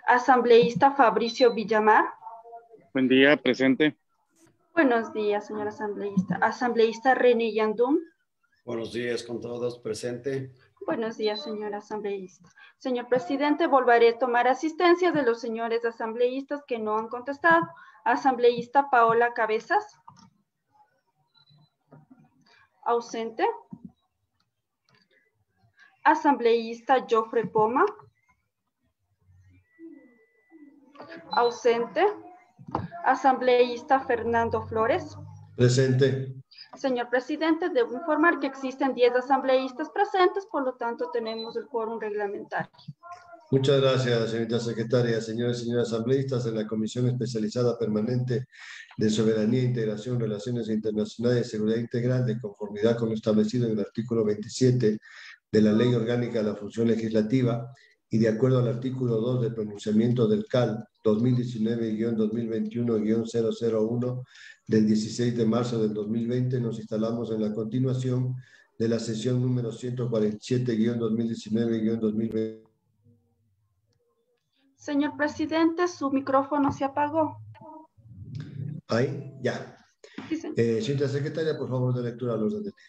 Asambleísta Fabricio Villamar. Buen día, presente. Buenos días, señor asambleísta. Asambleísta René Yandún. Buenos días con todos, presente. Buenos días, señor asambleísta. Señor presidente, volveré a tomar asistencia de los señores asambleístas que no han contestado. Asambleísta Paola Cabezas. Ausente. Asambleísta Jofre Poma. Ausente. Asambleísta Fernando Flores. Presente. Señor presidente, debo informar que existen 10 asambleístas presentes, por lo tanto tenemos el quórum reglamentario. Muchas gracias, señorita secretaria. Señores y señoras asambleístas de la Comisión Especializada Permanente de Soberanía, Integración, Relaciones Internacionales y Seguridad Integral, de conformidad con lo establecido en el artículo 27 de la Ley Orgánica de la Función Legislativa y de acuerdo al artículo 2 del pronunciamiento del CAL 2019-2021-001 del 16 de marzo del 2020, nos instalamos en la continuación de la sesión número 147-2019-2020. Señor presidente, su micrófono se apagó. Ahí, ya. Sí, señor. Señorita secretaria, por favor, de lectura al orden del día.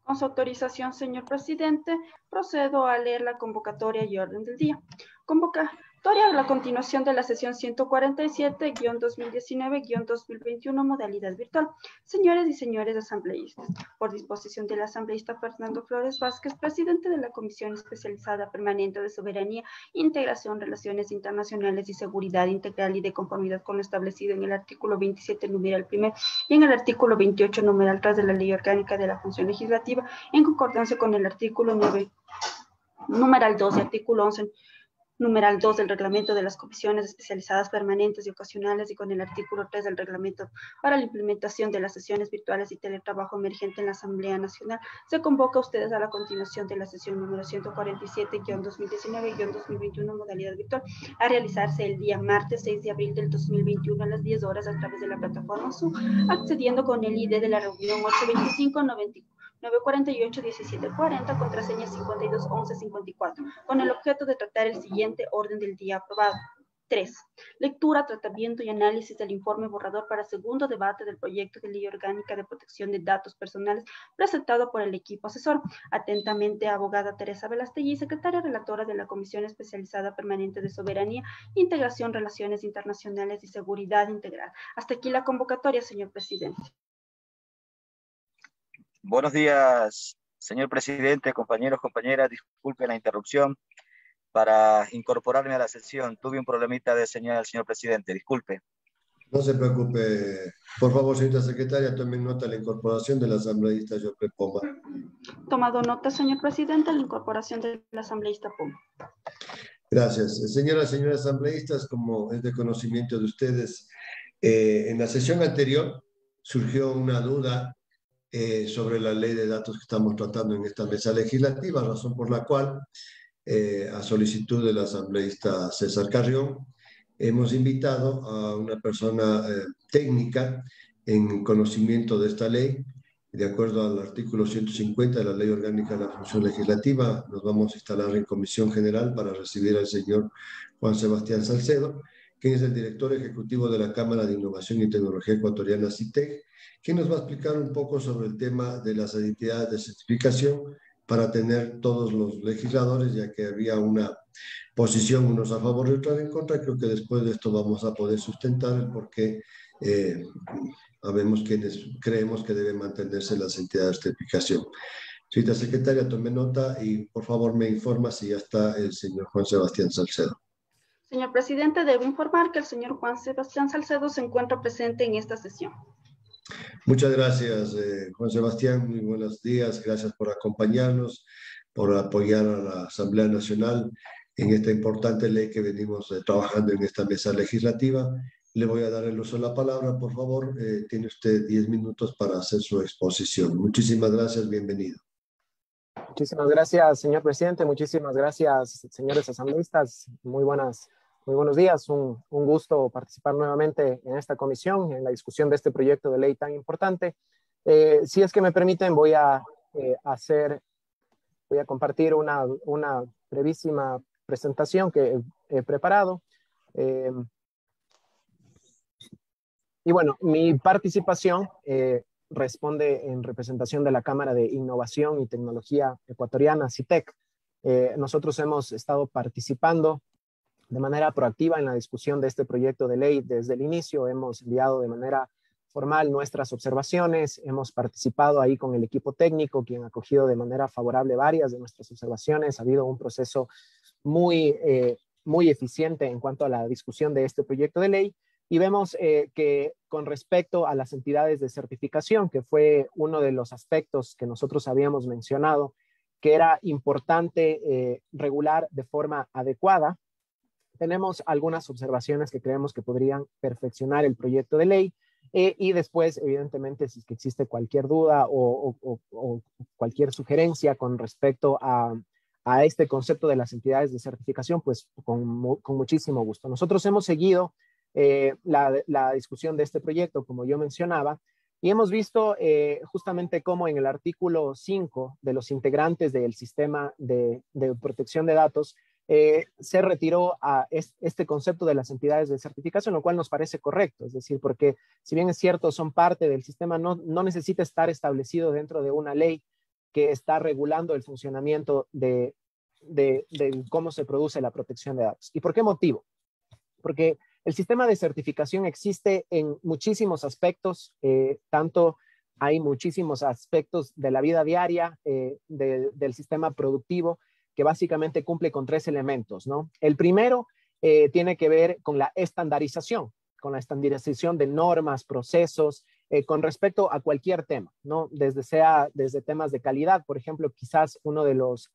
Con su autorización, señor presidente, procedo a leer la convocatoria y orden del día. Convocatoria a la continuación de la sesión 147-2019-2021, modalidad virtual. Señores y señores asambleístas, por disposición del asambleísta Fernando Flores Vázquez, presidente de la Comisión Especializada Permanente de Soberanía, Integración, Relaciones Internacionales y Seguridad Integral y de conformidad con lo establecido en el artículo 27, numeral 1 y en el artículo 28, numeral 3 de la Ley Orgánica de la Función Legislativa, en concordancia con el artículo 9, numeral 2 y artículo 11, numeral 2 del reglamento de las comisiones especializadas permanentes y ocasionales y con el artículo 3 del reglamento para la implementación de las sesiones virtuales y teletrabajo emergente en la Asamblea Nacional, se convoca a ustedes a la continuación de la sesión número 147-2019-2021, modalidad virtual, a realizarse el día martes 6 de abril del 2021 a las 10 horas a través de la plataforma Zoom, accediendo con el ID de la reunión 825-948-1740, contraseña 521154, con el objeto de tratar el siguiente orden del día aprobado. 3. Lectura, tratamiento y análisis del informe borrador para segundo debate del proyecto de ley orgánica de protección de datos personales presentado por el equipo asesor. Atentamente, abogada Teresa Velastegui, secretaria relatora de la Comisión Especializada Permanente de Soberanía, Integración, Relaciones Internacionales y Seguridad Integral. Hasta aquí la convocatoria, señor presidente. Buenos días, señor presidente, compañeros, compañeras. Disculpe la interrupción para incorporarme a la sesión. Tuve un problemita de señal, señor presidente. Disculpe. No se preocupe. Por favor, señorita secretaria, tomen nota de la incorporación del asambleísta Jofre Poma. Tomado nota, señor presidente, la incorporación del asambleísta Poma. Gracias. Señoras y señores asambleístas, como es de conocimiento de ustedes, en la sesión anterior surgió una duda sobre la ley de datos que estamos tratando en esta mesa legislativa, razón por la cual, a solicitud del asambleísta César Carrión, hemos invitado a una persona técnica en conocimiento de esta ley. De acuerdo al artículo 150 de la Ley Orgánica de la Función Legislativa, nos vamos a instalar en comisión general para recibir al señor Juan Sebastián Salcedo, quien es el director ejecutivo de la Cámara de Innovación y Tecnología Ecuatoriana, CITEC, quien nos va a explicar un poco sobre el tema de las entidades de certificación para tener todos los legisladores, ya que había una posición, unos a favor y otros en contra. Creo que después de esto vamos a poder sustentar el por qué habemos quienes creemos que deben mantenerse las entidades de certificación. Señorita secretaria, tome nota y por favor me informa si ya está el señor Juan Sebastián Salcedo. Señor presidente, debo informar que el señor Juan Sebastián Salcedo se encuentra presente en esta sesión. Muchas gracias, Juan Sebastián. Muy buenos días. Gracias por acompañarnos, por apoyar a la Asamblea Nacional en esta importante ley que venimos trabajando en esta mesa legislativa. Le voy a dar el uso de la palabra, por favor. Tiene usted 10 minutos para hacer su exposición. Muchísimas gracias. Bienvenido. Muchísimas gracias, señor presidente. Muchísimas gracias, señores asambleístas. Muy buenos días. Un gusto participar nuevamente en esta comisión, en la discusión de este proyecto de ley tan importante. Si es que me permiten, voy a compartir una brevísima presentación que he preparado. Y bueno, mi participación responde en representación de la Cámara de Innovación y Tecnología Ecuatoriana, CITEC. Nosotros hemos estado participando de manera proactiva en la discusión de este proyecto de ley desde el inicio. Hemos enviado de manera formal nuestras observaciones, hemos participado ahí con el equipo técnico, quien ha acogido de manera favorable varias de nuestras observaciones. Ha habido un proceso muy eficiente en cuanto a la discusión de este proyecto de ley. Y vemos que con respecto a las entidades de certificación, que fue uno de los aspectos que nosotros habíamos mencionado, que era importante regular de forma adecuada, tenemos algunas observaciones que creemos que podrían perfeccionar el proyecto de ley. Y después, evidentemente, si es que existe cualquier duda o cualquier sugerencia con respecto a este concepto de las entidades de certificación, pues con muchísimo gusto. Nosotros hemos seguido la discusión de este proyecto, como yo mencionaba, y hemos visto justamente cómo en el artículo 5 de los integrantes del sistema de protección de datos se retiró a este concepto de las entidades de certificación, lo cual nos parece correcto. Es decir, porque si bien es cierto, son parte del sistema, no necesita estar establecido dentro de una ley que está regulando el funcionamiento de cómo se produce la protección de datos. ¿Y por qué motivo? Porque el sistema de certificación existe en muchísimos aspectos, hay muchísimos aspectos de la vida diaria del sistema productivo que básicamente cumple con 3 elementos, ¿no? El primero tiene que ver con la estandarización de normas, procesos, con respecto a cualquier tema, ¿no? Desde temas de calidad, por ejemplo, quizás uno de los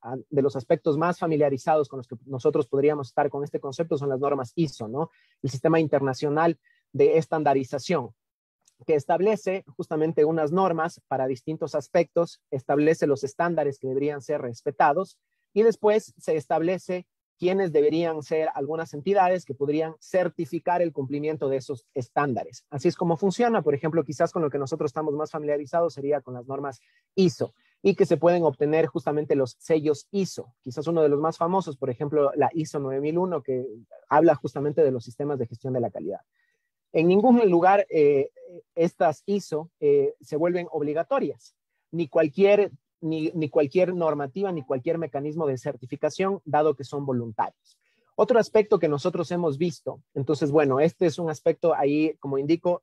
aspectos más familiarizados con los que nosotros podríamos estar con este concepto son las normas ISO, ¿no? El Sistema Internacional de Estandarización, que establece justamente unas normas para distintos aspectos, establece los estándares que deberían ser respetados y después se establece quiénes deberían ser algunas entidades que podrían certificar el cumplimiento de esos estándares. Así es como funciona. Por ejemplo, quizás con lo que nosotros estamos más familiarizados sería con las normas ISO y que se pueden obtener justamente los sellos ISO. Quizás uno de los más famosos, por ejemplo, la ISO 9001, que habla justamente de los sistemas de gestión de la calidad. En ningún lugar estas ISO se vuelven obligatorias, ni cualquier normativa, ni cualquier mecanismo de certificación, dado que son voluntarios. Otro aspecto que nosotros hemos visto, entonces, bueno, este es un aspecto ahí, como indico,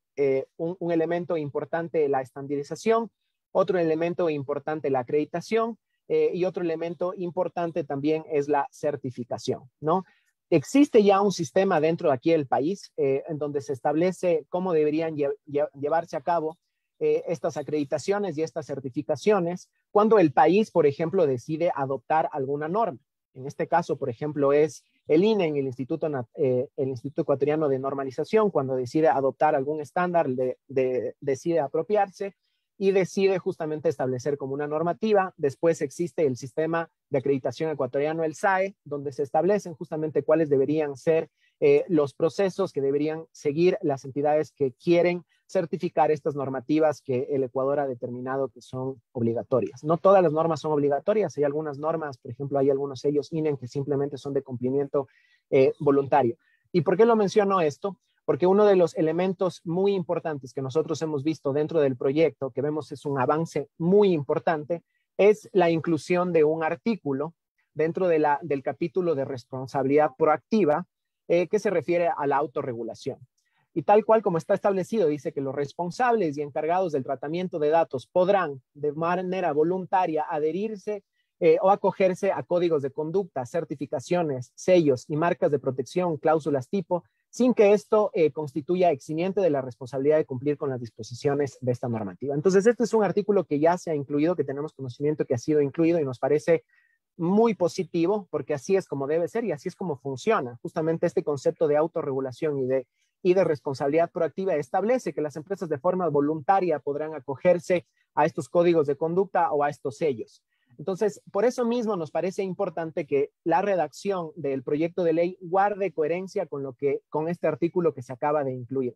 un elemento importante, la estandarización, otro elemento importante, la acreditación, y otro elemento importante también es la certificación, ¿no? Existe ya un sistema dentro de aquí del país en donde se establece cómo deberían llevarse a cabo estas acreditaciones y estas certificaciones cuando el país, por ejemplo, decide adoptar alguna norma. En este caso, por ejemplo, es el INE, el Instituto Ecuatoriano de Normalización, cuando decide adoptar algún estándar, decide apropiarse y decide justamente establecer como una normativa. Después existe el Sistema de Acreditación Ecuatoriano, el SAE, donde se establecen justamente cuáles deberían ser los procesos que deberían seguir las entidades que quieren certificar estas normativas que el Ecuador ha determinado que son obligatorias. No todas las normas son obligatorias, hay algunas normas, por ejemplo, hay algunos sellos INE que simplemente son de cumplimiento voluntario. ¿Y por qué lo menciono esto? Porque uno de los elementos muy importantes que nosotros hemos visto dentro del proyecto, que vemos es un avance muy importante, es la inclusión de un artículo dentro del capítulo de responsabilidad proactiva que se refiere a la autorregulación. Y tal cual como está establecido, dice que los responsables y encargados del tratamiento de datos podrán de manera voluntaria adherirse o acogerse a códigos de conducta, certificaciones, sellos y marcas de protección, cláusulas tipo, sin que esto constituya eximiente de la responsabilidad de cumplir con las disposiciones de esta normativa. Entonces, este es un artículo que ya se ha incluido, que tenemos conocimiento que ha sido incluido y nos parece muy positivo, porque así es como debe ser y así es como funciona. Justamente este concepto de autorregulación y de responsabilidad proactiva establece que las empresas de forma voluntaria podrán acogerse a estos códigos de conducta o a estos sellos. Entonces, por eso mismo nos parece importante que la redacción del proyecto de ley guarde coherencia con este artículo que se acaba de incluir.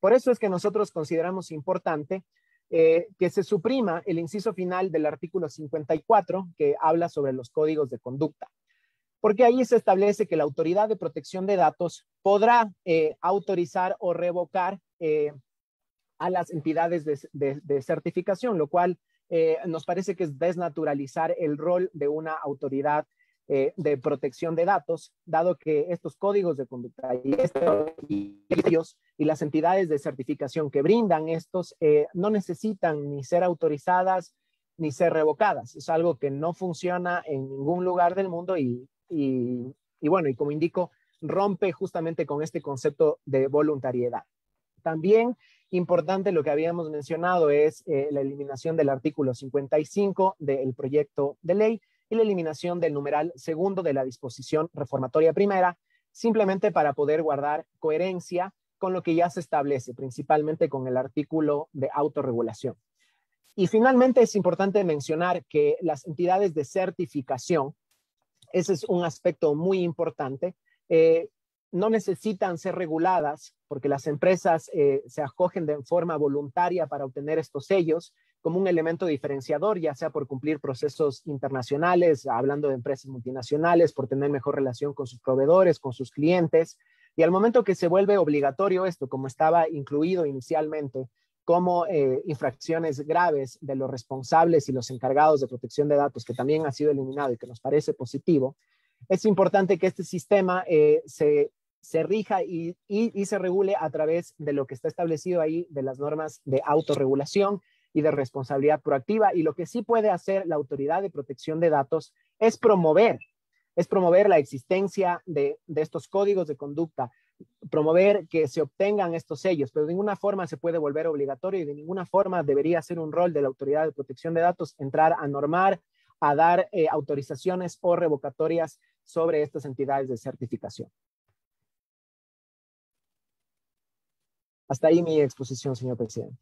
Por eso es que nosotros consideramos importante que se suprima el inciso final del artículo 54 que habla sobre los códigos de conducta. porque ahí se establece que la Autoridad de Protección de Datos podrá autorizar o revocar a las entidades de certificación, lo cual nos parece que es desnaturalizar el rol de una autoridad de protección de datos, dado que estos códigos de conducta y las entidades de certificación que brindan estos no necesitan ni ser autorizadas ni ser revocadas. Es algo que no funciona en ningún lugar del mundo y bueno, y como indico, rompe justamente con este concepto de voluntariedad. También importante lo que habíamos mencionado es la eliminación del artículo 55 del proyecto de ley y la eliminación del numeral segundo de la disposición reformatoria primera, simplemente para poder guardar coherencia con lo que ya se establece, principalmente con el artículo de autorregulación. Y finalmente es importante mencionar que las entidades de certificación, ese es un aspecto muy importante, no necesitan ser reguladas porque las empresas se acogen de forma voluntaria para obtener estos sellos como un elemento diferenciador, ya sea por cumplir procesos internacionales, hablando de empresas multinacionales, por tener mejor relación con sus proveedores, con sus clientes. Y al momento que se vuelve obligatorio esto, como estaba incluido inicialmente, como infracciones graves de los responsables y los encargados de protección de datos, que también ha sido eliminado y que nos parece positivo, es importante que este sistema se rija y se regule a través de lo que está establecido ahí de las normas de autorregulación y de responsabilidad proactiva. Y lo que sí puede hacer la Autoridad de Protección de Datos es promover la existencia de estos códigos de conducta, promover que se obtengan estos sellos, pero de ninguna forma se puede volver obligatorio y de ninguna forma debería ser un rol de la Autoridad de Protección de Datos entrar a normar, a dar autorizaciones o revocatorias sobre estas entidades de certificación. Hasta ahí mi exposición, señor presidente.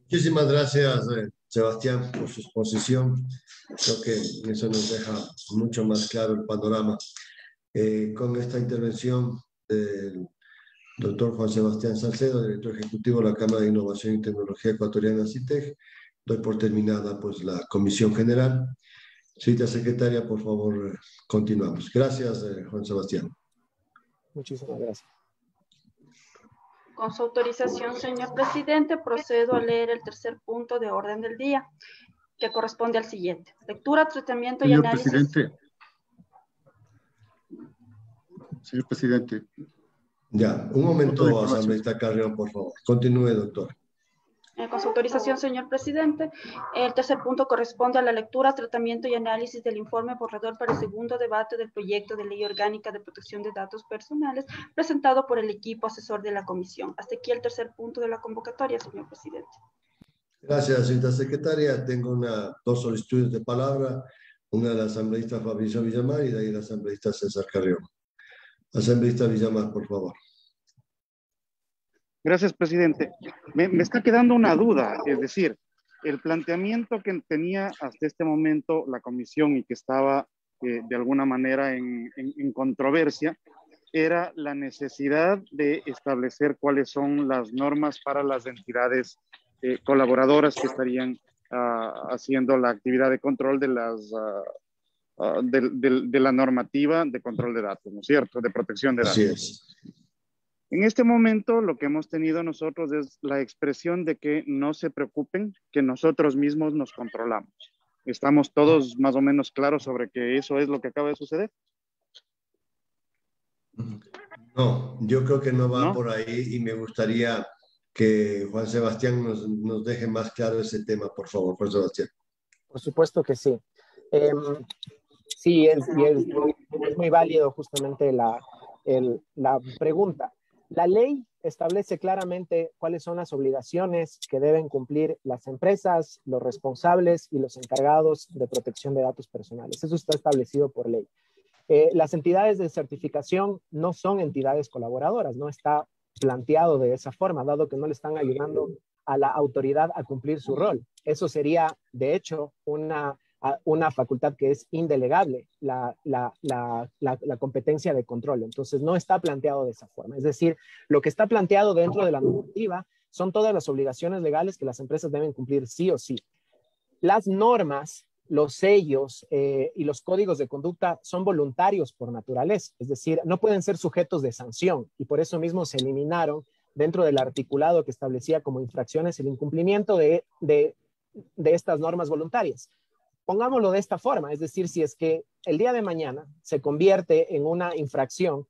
Muchísimas gracias, Sebastián, por su exposición. Creo que eso nos deja mucho más claro el panorama. Con esta intervención del doctor Juan Sebastián Salcedo, director ejecutivo de la Cámara de Innovación y Tecnología Ecuatoriana, CITEC, doy por terminada pues, la comisión general. Señorita secretaria, por favor, continuamos. Gracias, Juan Sebastián. Muchísimas gracias. Con su autorización, señor presidente, procedo a leer el tercer punto de orden del día, que corresponde al siguiente. Lectura, tratamiento y análisis. Señor presidente. Ya, un momento, asambleísta Carrión, por favor. Continúe, doctor. Con su autorización, señor presidente, el tercer punto corresponde a la lectura, tratamiento y análisis del informe borrador para el segundo debate del proyecto de ley orgánica de protección de datos personales presentado por el equipo asesor de la comisión. Hasta aquí el tercer punto de la convocatoria, señor presidente. Gracias, señorita secretaria. Tengo dos solicitudes de palabra, una de la asambleísta Fabricio Villamar y de ahí la asambleísta César Carrión. Asambleísta Villamar, por favor. Gracias, presidente. Me está quedando una duda, es decir, el planteamiento que tenía hasta este momento la comisión y que estaba de alguna manera en controversia era la necesidad de establecer cuáles son las normas para las entidades colaboradoras que estarían haciendo la actividad de control de la normativa de control de datos, ¿no es cierto? De protección de datos. Así es. En este momento lo que hemos tenido nosotros es la expresión de que no se preocupen, que nosotros mismos nos controlamos. ¿Estamos todos más o menos claros sobre que eso es lo que acaba de suceder? No, yo creo que no va por ahí y me gustaría que Juan Sebastián nos deje más claro ese tema, por favor, Juan Sebastián. Por supuesto que sí. Sí, es muy válido justamente la pregunta. La ley establece claramente cuáles son las obligaciones que deben cumplir las empresas, los responsables y los encargados de protección de datos personales. Eso está establecido por ley. Las entidades de certificación no son entidades colaboradoras, no está planteado de esa forma, dado que no le están ayudando a la autoridad a cumplir su rol. Eso sería, de hecho, una facultad que es indelegable, la competencia de control. Entonces, no está planteado de esa forma. Es decir, lo que está planteado dentro de la normativa son todas las obligaciones legales que las empresas deben cumplir sí o sí. Las normas los sellos y los códigos de conducta son voluntarios por naturaleza, es decir, no pueden ser sujetos de sanción y por eso mismo se eliminaron dentro del articulado que establecía como infracciones el incumplimiento de estas normas voluntarias. Pongámoslo de esta forma, es decir, si es que el día de mañana se convierte en una infracción,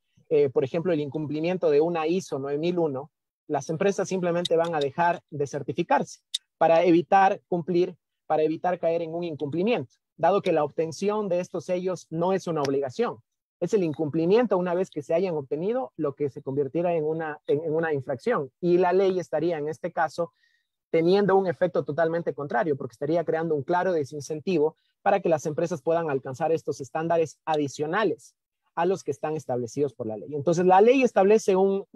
por ejemplo, el incumplimiento de una ISO 9001, las empresas simplemente van a dejar de certificarse para evitar cumplir, para evitar caer en un incumplimiento, dado que la obtención de estos sellos no es una obligación. Es el incumplimiento una vez que se hayan obtenido lo que se convirtiera en una infracción. Y la ley estaría en este caso teniendo un efecto totalmente contrario, porque estaría creando un claro desincentivo para que las empresas puedan alcanzar estos estándares adicionales a los que están establecidos por la ley. Entonces, la ley establece un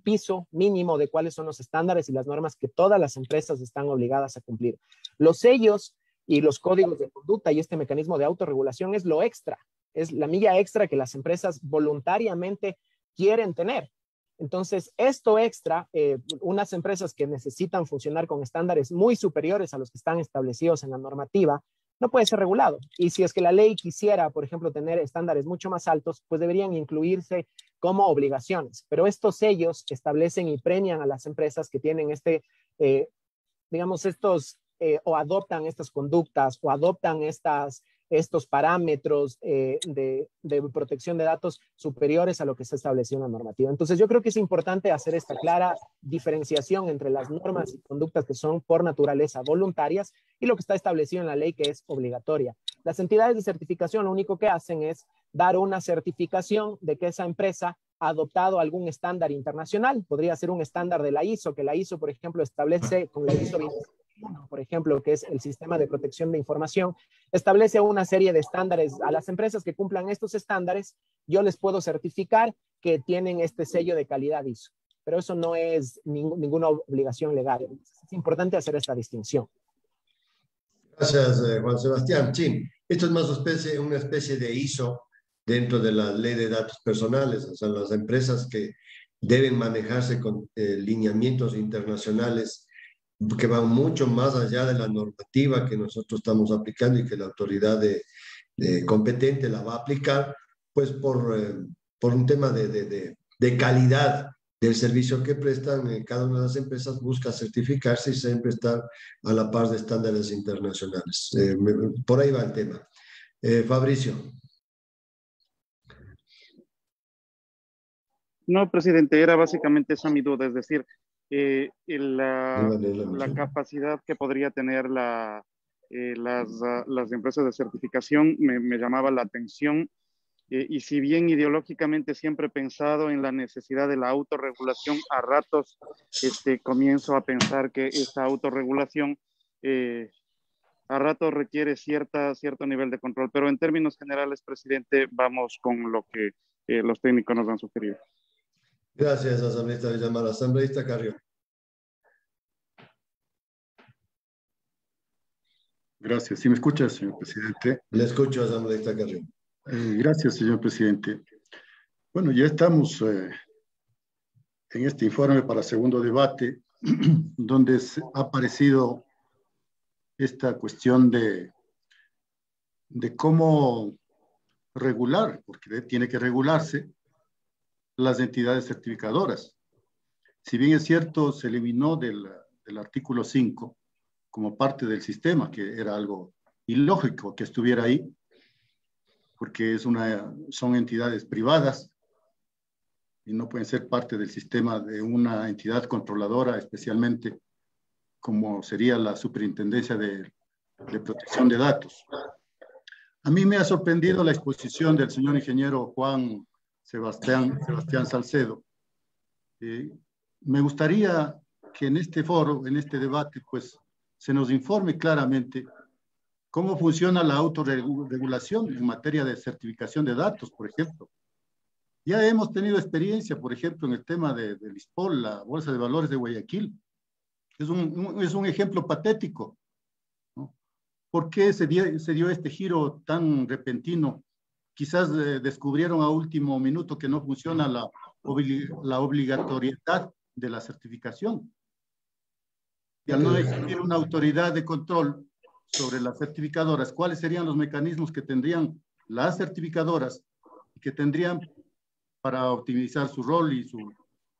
piso mínimo de cuáles son los estándares y las normas que todas las empresas están obligadas a cumplir. Los sellos y los códigos de conducta y este mecanismo de autorregulación es lo extra, es la milla extra que las empresas voluntariamente quieren tener. Entonces, esto extra, unas empresas que necesitan funcionar con estándares muy superiores a los que están establecidos en la normativa, no puede ser regulado. Y si es que la ley quisiera, por ejemplo, tener estándares mucho más altos, pues deberían incluirse como obligaciones. Pero estos sellos establecen y premian a las empresas que tienen o adoptan estas conductas o adoptan estos parámetros de protección de datos superiores a lo que se estableció en la normativa. Entonces, yo creo que es importante hacer esta clara diferenciación entre las normas y conductas que son por naturaleza voluntarias y lo que está establecido en la ley que es obligatoria. Las entidades de certificación lo único que hacen es dar una certificación de que esa empresa ha adoptado algún estándar internacional. Podría ser un estándar de la ISO, que la ISO, por ejemplo, establece con la ISO 27001, por ejemplo, que es el sistema de protección de información, establece una serie de estándares. A las empresas que cumplan estos estándares, yo les puedo certificar que tienen este sello de calidad ISO, pero eso no es ninguna obligación legal. Es importante hacer esta distinción. Gracias, Juan Sebastián. Sí, esto es más una especie de ISO dentro de la ley de datos personales, o sea, las empresas que deben manejarse con lineamientos internacionales que van mucho más allá de la normativa que nosotros estamos aplicando y que la autoridad competente la va a aplicar, pues por un tema de calidad del servicio que prestan. Cada una de las empresas busca certificarse y siempre estar a la par de estándares internacionales. Por ahí va el tema. Fabricio. No, presidente, era básicamente esa mi duda, es decir, la capacidad que podría tener las empresas de certificación me llamaba la atención, y si bien ideológicamente siempre he pensado en la necesidad de la autorregulación, a ratos comienzo a pensar que esta autorregulación a ratos requiere cierto nivel de control, pero en términos generales, presidente, vamos con lo que los técnicos nos han sugerido. Gracias, asambleísta Villamar. Asambleísta Carrión. Gracias. ¿Sí me escucha, señor presidente? Le escucho, asambleísta Carrión. Gracias, señor presidente. Bueno, ya estamos en este informe para segundo debate, donde ha aparecido esta cuestión de cómo regular, porque tiene que regularse las entidades certificadoras. Si bien es cierto, se eliminó del artículo 5 como parte del sistema, que era algo ilógico que estuviera ahí, porque son entidades privadas y no pueden ser parte del sistema de una entidad controladora, especialmente como sería la Superintendencia de Protección de Datos. A mí me ha sorprendido la exposición del señor ingeniero Juan Sebastián Salcedo. Me gustaría que en este foro, en este debate, pues se nos informe claramente cómo funciona la autorregulación en materia de certificación de datos, por ejemplo. Ya hemos tenido experiencia, por ejemplo, en el tema del ISPOL, la Bolsa de Valores de Guayaquil. Es un ejemplo patético, ¿no? ¿Por qué se dio este giro tan repentino? Quizás descubrieron a último minuto que no funciona la obligatoriedad de la certificación. Y al no existir una autoridad de control, sobre las certificadoras, cuáles serían los mecanismos que tendrían las certificadoras y que tendrían para optimizar su rol y su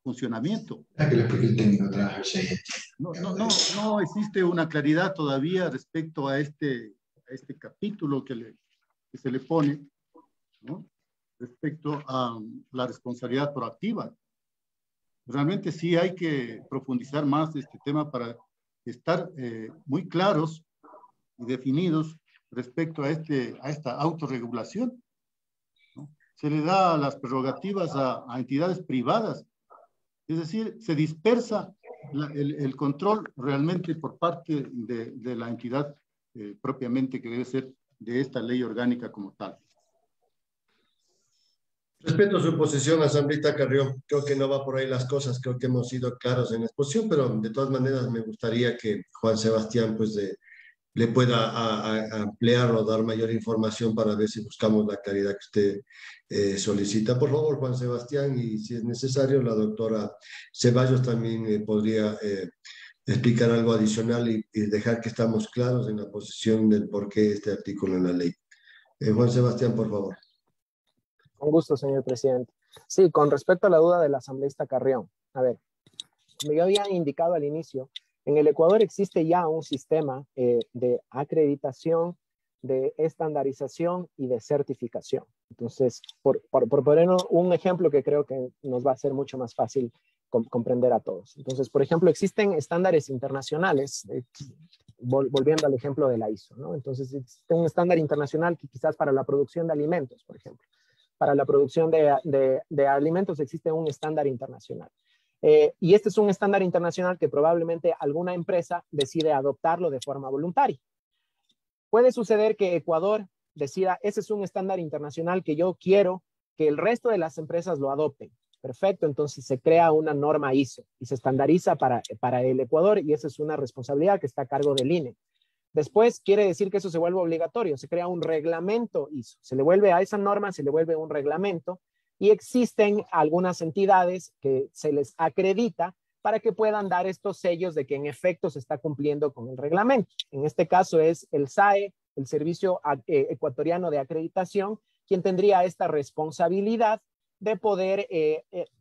funcionamiento. No existe una claridad todavía respecto a este capítulo que se le pone, ¿no? Respecto a la responsabilidad proactiva. Realmente sí hay que profundizar más este tema para estar muy claros y definidos respecto a esta autorregulación, ¿no? Se le da las prerrogativas a entidades privadas, es decir, se dispersa el control realmente por parte de la entidad propiamente que debe ser de esta ley orgánica como tal. Respeto su posición, asambleísta Carrión. Creo que no va por ahí las cosas, creo que hemos sido claros en la exposición, pero de todas maneras me gustaría que Juan Sebastián pues le pueda ampliar o dar mayor información para ver si buscamos la claridad que usted solicita. Por favor, Juan Sebastián, y si es necesario, la doctora Ceballos también podría explicar algo adicional y dejar que estamos claros en la posición del por qué este artículo en la ley. Juan Sebastián, por favor. Con gusto, señor presidente. Sí, con respecto a la duda del asambleísta Carrión. A ver, como yo había indicado al inicio, en el Ecuador existe ya un sistema de acreditación, de estandarización y de certificación. Entonces, por poner un ejemplo que creo que nos va a ser mucho más fácil comprender a todos. Entonces, por ejemplo, existen estándares internacionales, volviendo al ejemplo de la ISO, ¿no? Entonces, existe un estándar internacional que quizás para la producción de alimentos, por ejemplo. Para la producción de alimentos existe un estándar internacional. Y este es un estándar internacional que probablemente alguna empresa decide adoptarlo de forma voluntaria. Puede suceder que Ecuador decida, ese es un estándar internacional que yo quiero que el resto de las empresas lo adopten. Perfecto, entonces se crea una norma ISO y se estandariza para el Ecuador y esa es una responsabilidad que está a cargo del INE. Después quiere decir que eso se vuelve obligatorio, se crea un reglamento ISO, se le vuelve a esa norma, se le vuelve un reglamento y existen algunas entidades que se les acredita para que puedan dar estos sellos de que en efecto se está cumpliendo con el reglamento. En este caso es el SAE, el Servicio Ecuatoriano de Acreditación, quien tendría esta responsabilidad de poder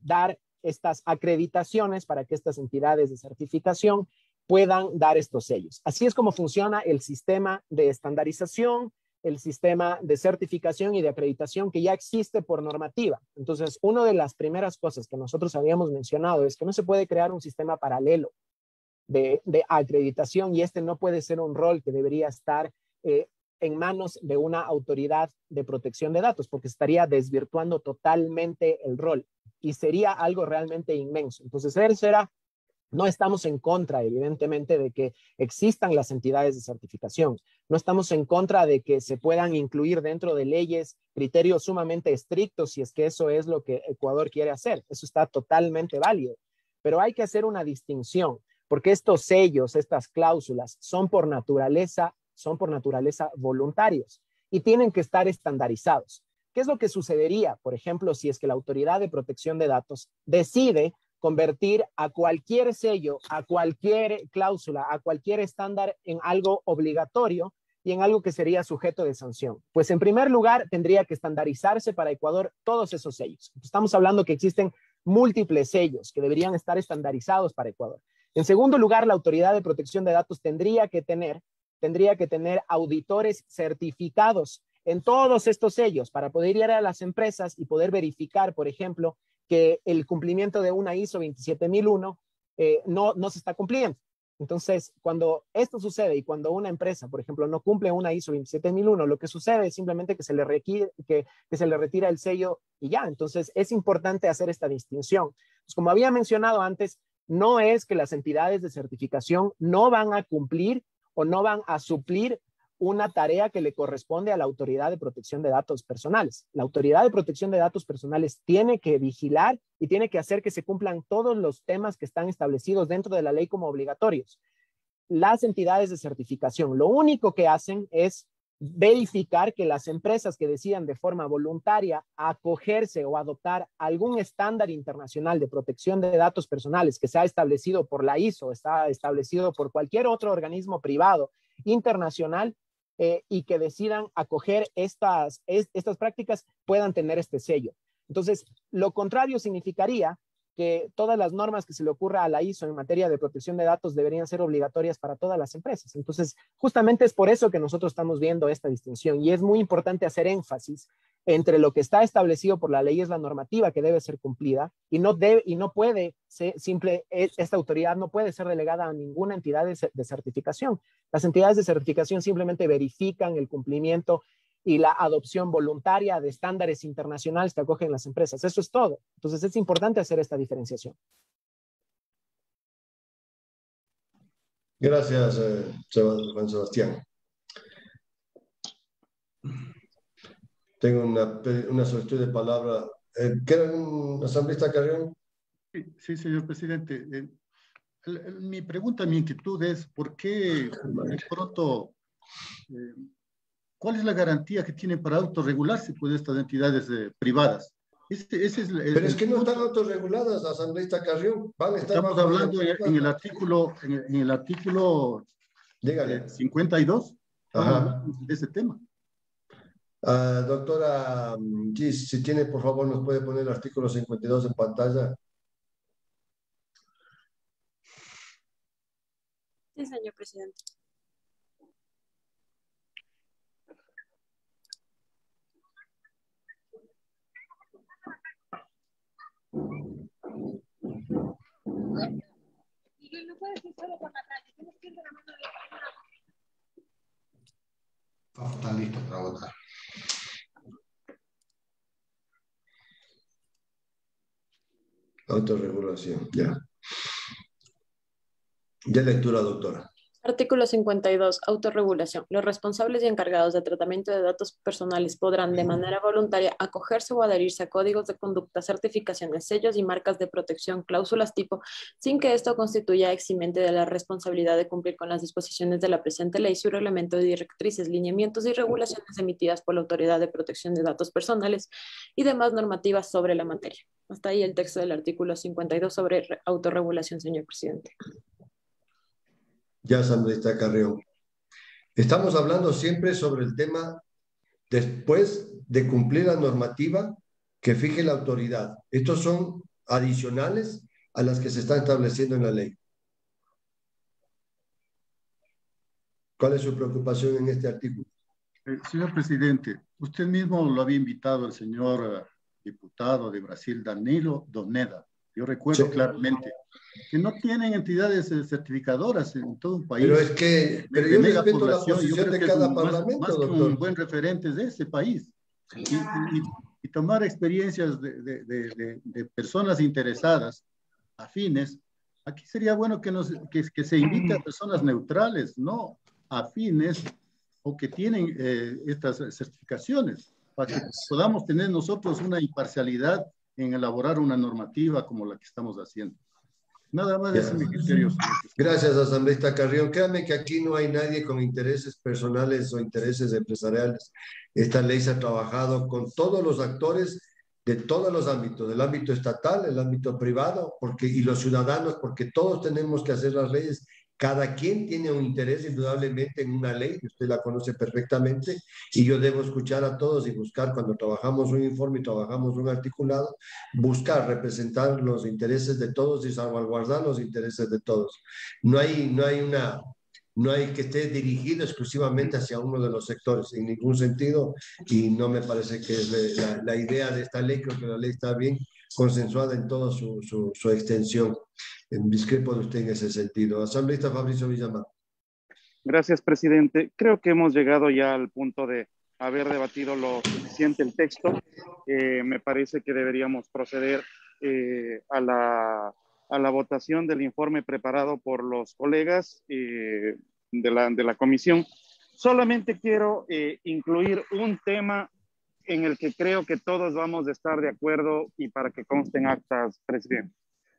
dar estas acreditaciones para que estas entidades de certificación puedan dar estos sellos. Así es como funciona el sistema de estandarización, el sistema de certificación y de acreditación que ya existe por normativa. Entonces, una de las primeras cosas que nosotros habíamos mencionado es que no se puede crear un sistema paralelo de acreditación y este no puede ser un rol que debería estar en manos de una autoridad de protección de datos porque estaría desvirtuando totalmente el rol y sería algo realmente inmenso. Entonces, eso era. No estamos en contra, evidentemente, de que existan las entidades de certificación. No estamos en contra de que se puedan incluir dentro de leyes criterios sumamente estrictos si es que eso es lo que Ecuador quiere hacer. Eso está totalmente válido. Pero hay que hacer una distinción, porque estos sellos, estas cláusulas, son por naturaleza voluntarios y tienen que estar estandarizados. ¿Qué es lo que sucedería, por ejemplo, si es que la Autoridad de Protección de Datos decide convertir a cualquier sello, a cualquier cláusula, a cualquier estándar en algo obligatorio y en algo que sería sujeto de sanción? Pues en primer lugar tendría que estandarizarse para Ecuador todos esos sellos. Estamos hablando que existen múltiples sellos que deberían estar estandarizados para Ecuador. En segundo lugar, la Autoridad de Protección de Datos tendría que tener auditores certificados en todos estos sellos para poder ir a las empresas y poder verificar, por ejemplo, que el cumplimiento de una ISO 27001 no se está cumpliendo. Entonces, cuando esto sucede y cuando una empresa, por ejemplo, no cumple una ISO 27001, lo que sucede es simplemente que se le retira el sello y ya. Entonces, es importante hacer esta distinción. Pues, como había mencionado antes, no es que las entidades de certificación no van a cumplir o no van a suplir una tarea que le corresponde a la Autoridad de Protección de Datos Personales. La Autoridad de Protección de Datos Personales tiene que vigilar y tiene que hacer que se cumplan todos los temas que están establecidos dentro de la ley como obligatorios. Las entidades de certificación lo único que hacen es verificar que las empresas que decidan de forma voluntaria acogerse o adoptar algún estándar internacional de protección de datos personales que sea establecido por la ISO, está establecido por cualquier otro organismo privado internacional y que decidan acoger estas prácticas puedan tener este sello. Entonces, lo contrario significaría que todas las normas que se le ocurra a la ISO en materia de protección de datos deberían ser obligatorias para todas las empresas. Entonces, justamente es por eso que nosotros estamos viendo esta distinción y es muy importante hacer énfasis entre lo que está establecido por la ley es la normativa que debe ser cumplida y no puede ser esta autoridad no puede ser delegada a ninguna entidad de certificación. Las entidades de certificación simplemente verifican el cumplimiento y la adopción voluntaria de estándares internacionales que acogen las empresas. Eso es todo. Entonces es importante hacer esta diferenciación. Gracias, Juan Sebastián. Tengo una solicitud de palabra. ¿Queda un asambleísta Carrión? Sí, señor presidente. Mi pregunta, mi inquietud es, ¿por qué de pronto... ¿cuál es la garantía que tienen para autorregularse pues, estas entidades privadas? Pero es que no están autorreguladas, asambleísta Carrión. Estamos hablando en el artículo 52. De ese tema. Doctora Gis, si tiene, por favor, nos puede poner el artículo 52 en pantalla. Sí, señor presidente. No puedes ir solo por la calle, tienes que ir de la mano de Está listo para votar. Autorregulación, ya. De lectura, doctora. Artículo 52. Autorregulación. Los responsables y encargados de tratamiento de datos personales podrán de manera voluntaria acogerse o adherirse a códigos de conducta, certificaciones, sellos y marcas de protección, cláusulas tipo, sin que esto constituya eximente de la responsabilidad de cumplir con las disposiciones de la presente ley, su reglamento de directrices, lineamientos y regulaciones emitidas por la Autoridad de Protección de Datos Personales y demás normativas sobre la materia. Hasta ahí el texto del artículo 52 sobre autorregulación, señor presidente. Ya, asambleísta Carrión. Estamos hablando siempre sobre el tema después de cumplir la normativa que fije la autoridad. Estos son adicionales a las que se están estableciendo en la ley. ¿Cuál es su preocupación en este artículo? Señor presidente, usted mismo lo había invitado al señor diputado de Brasil, Danilo Doneda. Yo recuerdo claramente que no tienen entidades certificadoras en todo un país. Pero yo respeto la posición de cada parlamento, más que doctor. Un buen referente de ese país. Y tomar experiencias de personas interesadas, afines. Aquí sería bueno que se invite a personas neutrales, no afines o que tienen estas certificaciones, para que podamos tener nosotros una imparcialidad en elaborar una normativa como la que estamos haciendo. Nada más de ese mi criterio. Gracias, asambleísta Carrión. Créame que aquí no hay nadie con intereses personales o intereses empresariales. Esta ley se ha trabajado con todos los actores de todos los ámbitos, del ámbito estatal, el ámbito privado, y los ciudadanos, porque todos tenemos que hacer las leyes. Cada quien tiene un interés indudablemente en una ley, usted la conoce perfectamente, y yo debo escuchar a todos y buscar, cuando trabajamos un informe y trabajamos un articulado, buscar representar los intereses de todos y salvaguardar los intereses de todos. No hay que esté dirigido exclusivamente hacia uno de los sectores, en ningún sentido, y no me parece que es la idea de esta ley. Creo que la ley está bien consensuada en toda su extensión. Discrepo de usted en ese sentido. Asambleísta Fabricio Villamar. Gracias, presidente. Creo que hemos llegado ya al punto de haber debatido lo suficiente el texto. Me parece que deberíamos proceder a la votación del informe preparado por los colegas de la comisión. Solamente quiero incluir un tema en el que creo que todos vamos a estar de acuerdo y para que consten actas, presidente.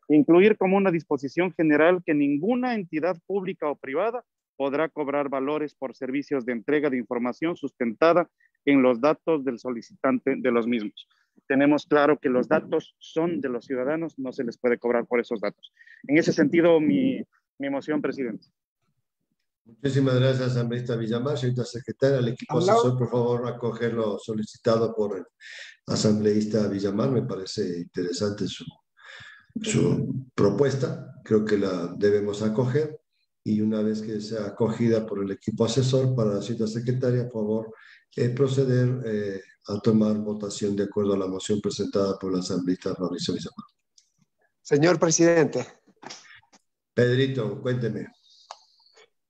Incluir como una disposición general que ninguna entidad pública o privada podrá cobrar valores por servicios de entrega de información sustentada en los datos del solicitante de los mismos. Tenemos claro que los datos son de los ciudadanos, no se les puede cobrar por esos datos. En ese sentido, mi moción, presidente. Muchísimas gracias, asambleísta Villamar. Señorita secretaria, al equipo asesor, por favor, acoger lo solicitado por el asambleísta Villamar. Me parece interesante su propuesta. Creo que la debemos acoger. Y una vez que sea acogida por el equipo asesor para la señorita secretaria, por favor, proceder a tomar votación de acuerdo a la moción presentada por el asambleísta Fabricio Villamar. Señor presidente. Pedrito, cuénteme.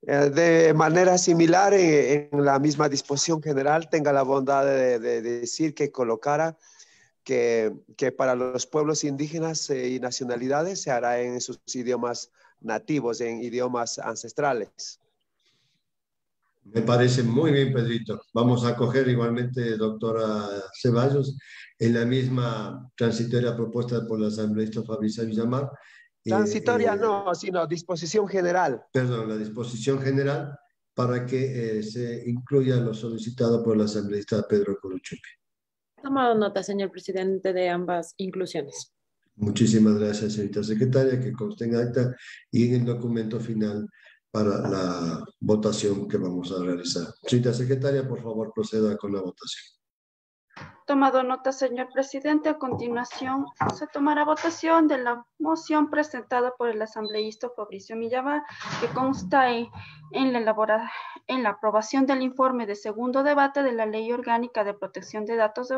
De manera similar, en la misma disposición general, tenga la bondad de decir que colocara que para los pueblos indígenas y nacionalidades se hará en sus idiomas nativos, en idiomas ancestrales. Me parece muy bien, Pedrito. Vamos a acoger igualmente, doctora Ceballos, en la misma transitoria propuesta por la asambleísta Fabricio Villamar. Transitoria no, sino disposición general. Perdón, la disposición general para que se incluya lo solicitado por el asambleísta Pedro Curuchumbi. Tomado nota, señor presidente, de ambas inclusiones. Muchísimas gracias, señorita secretaria, que conste en acta y en el documento final para la votación que vamos a realizar. Señorita secretaria, por favor, proceda con la votación. Tomado nota, señor presidente, a continuación se tomará votación de la moción presentada por el asambleísta Fabricio Villamar, que consta en la aprobación del informe de segundo debate de la Ley Orgánica de Protección de Datos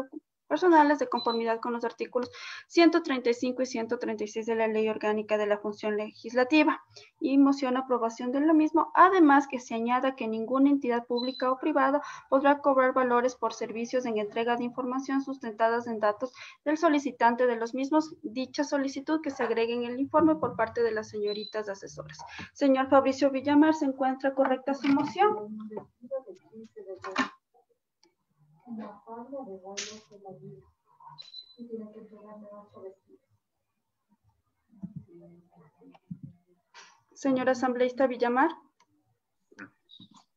Personales de conformidad con los artículos 135 y 136 de la Ley Orgánica de la Función Legislativa, y moción a aprobación de lo mismo, además que se añada que ninguna entidad pública o privada podrá cobrar valores por servicios en entrega de información sustentadas en datos del solicitante de los mismos. Dicha solicitud que se agregue en el informe por parte de las señoritas asesoras. Señor Fabricio Villamar, ¿se encuentra correcta su moción? Señor asambleísta Villamar.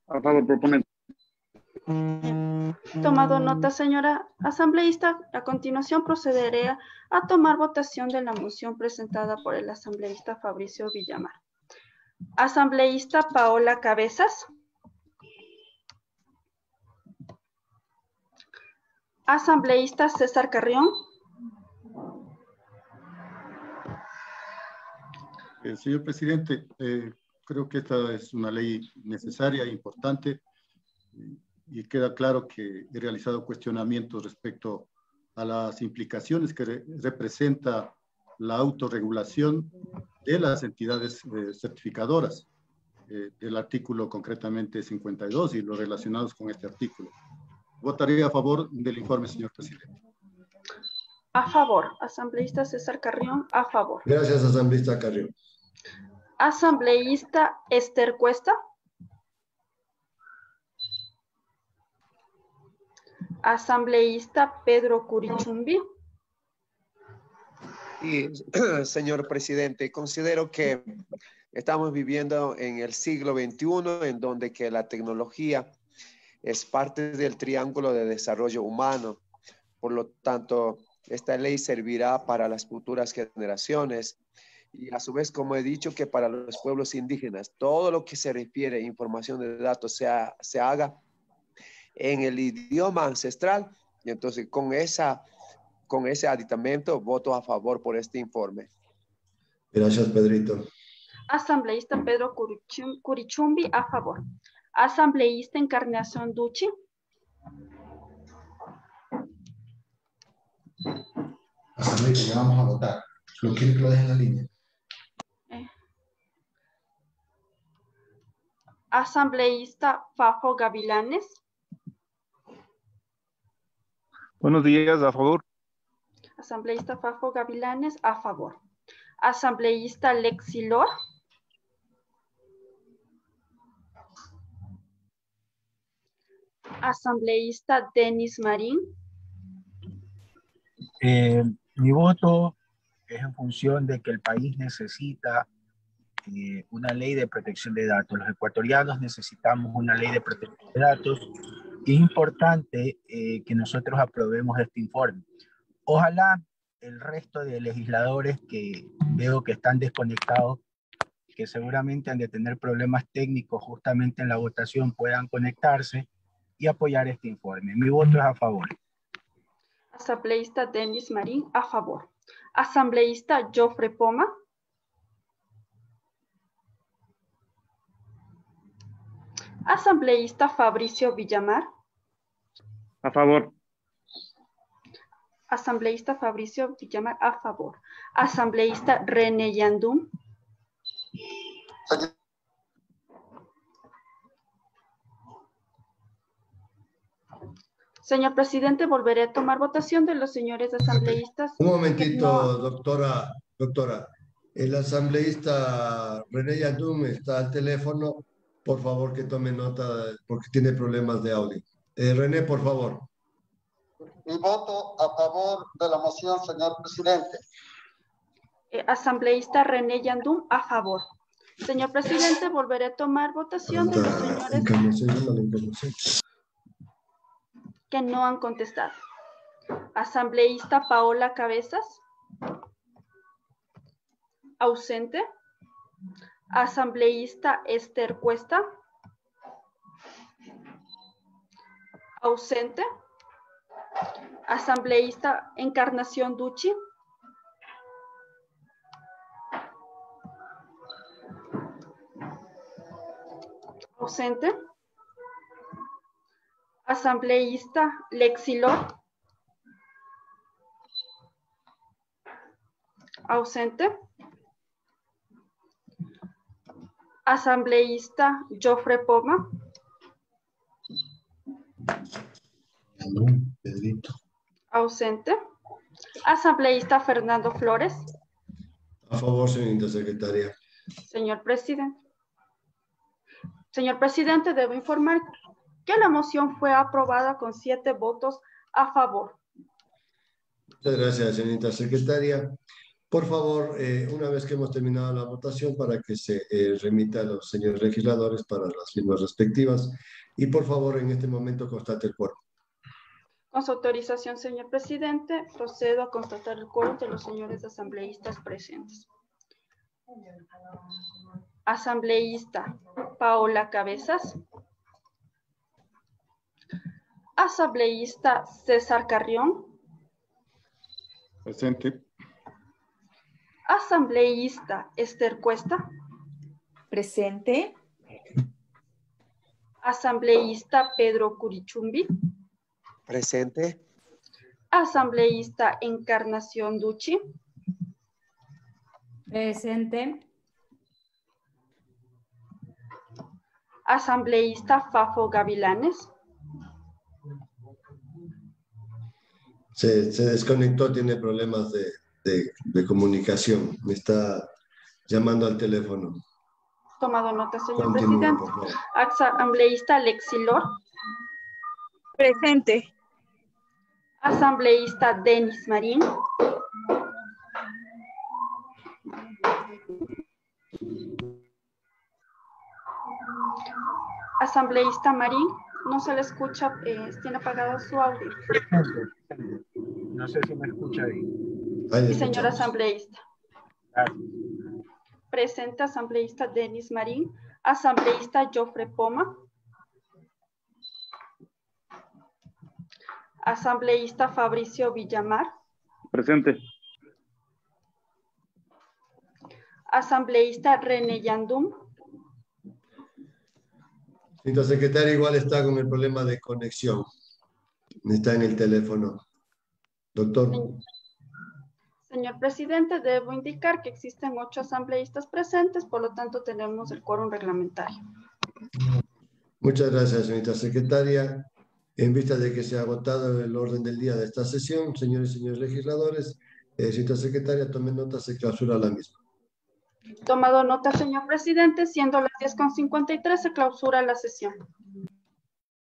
A favor, proponente. Tomado nota, señora asambleísta, a continuación procederé a tomar votación de la moción presentada por el asambleísta Fabricio Villamar. Asambleísta Paola Cabezas. Asambleísta César Carrión. Señor presidente, creo que esta es una ley necesaria e importante y queda claro que he realizado cuestionamientos respecto a las implicaciones que representa la autorregulación de las entidades certificadoras, del artículo concretamente 52 y los relacionados con este artículo. Votaré a favor del informe, señor presidente. A favor. Asambleísta César Carrión, a favor. Gracias, asambleísta Carrión. Asambleísta Esther Cuesta. Asambleísta Pedro Curichumbi. Y, señor presidente, considero que estamos viviendo en el siglo XXI, en donde que la tecnología es parte del triángulo de desarrollo humano. Por lo tanto, esta ley servirá para las futuras generaciones y a su vez, como he dicho, que para los pueblos indígenas, todo lo que se refiere a información de datos se haga en el idioma ancestral. Y entonces, con ese aditamento, voto a favor por este informe. Gracias, Pedrito. Asambleísta Pedro Curichumbi, a favor. Asambleísta Encarnación Ducci. Asambleísta, ya vamos a votar. ¿Lo quiere que lo deje en la línea? Asambleísta Fafo Gavilanes. Buenos días, a favor. Asambleísta Fafo Gavilanes, a favor. Asambleísta Lexilor. Asambleísta Denis Marín. Mi voto es en función de que el país necesita una ley de protección de datos. Los ecuatorianos necesitamos una ley de protección de datos. Es importante que nosotros aprobemos este informe. Ojalá el resto de legisladores que veo que están desconectados que seguramente han de tener problemas técnicos justamente en la votación, puedan conectarse y apoyar este informe. Mi voto es a favor. Asambleísta Denis Marín, a favor. Asambleísta Joffre Poma. Asambleísta Fabricio Villamar. A favor. Asambleísta Fabricio Villamar, a favor. Asambleísta René Yandum. Señor presidente, volveré a tomar votación de los señores asambleístas. Un momentito, doctora. El asambleísta René Yandum está al teléfono. Por favor, que tome nota porque tiene problemas de audio. René, por favor. Mi voto a favor de la moción, señor presidente. Asambleísta René Yandum, a favor. Señor presidente, volveré a tomar votación de los señores que no han contestado. Asambleísta Paola Cabezas. Ausente. Asambleísta Esther Cuesta. Ausente. Asambleísta Encarnación Ducci. Ausente. Asambleísta Lexilor. Ausente. Asambleísta Joffre Poma. Ausente. Asambleísta Fernando Flores. A favor, señorita secretaria. Señor presidente, debo informar que la moción fue aprobada con 7 votos a favor. Muchas gracias, señorita secretaria. Por favor, una vez que hemos terminado la votación, para que se remita a los señores legisladores para las firmas respectivas. Y por favor, en este momento constate el quórum. Con su autorización, señor presidente, procedo a constatar el quórum de los señores asambleístas presentes. Asambleísta Paola Cabezas. Asambleísta César Carrión. Presente. Asambleísta Esther Cuesta. Presente. Asambleísta Pedro Curichumbi. Presente. Asambleísta Encarnación Ducci. Presente. Asambleísta Fafo Gavilanes. Se desconectó, tiene problemas de comunicación. Me está llamando al teléfono. Tomado nota, señor Continúa, presidente. por favor. Asambleísta Lexilor. Presente. Asambleísta Denis Marín. Asambleísta Marín, no se le escucha, tiene apagado su audio. No sé si me escucha bien. Y señor asambleísta. Gracias. Presente asambleísta Denis Marín. Asambleísta Joffre Poma. Asambleísta Fabricio Villamar. Presente. Asambleísta René Yandum. Señorita secretaria, igual está con el problema de conexión. Está en el teléfono. Doctor. Señor presidente, debo indicar que existen 8 asambleístas presentes, por lo tanto tenemos el quórum reglamentario. Muchas gracias, señorita secretaria. En vista de que se ha agotado el orden del día de esta sesión, señores y señores legisladores, señorita secretaria, tome nota, se clausura la misma. Tomado nota, señor presidente, siendo las 10:53, se clausura la sesión.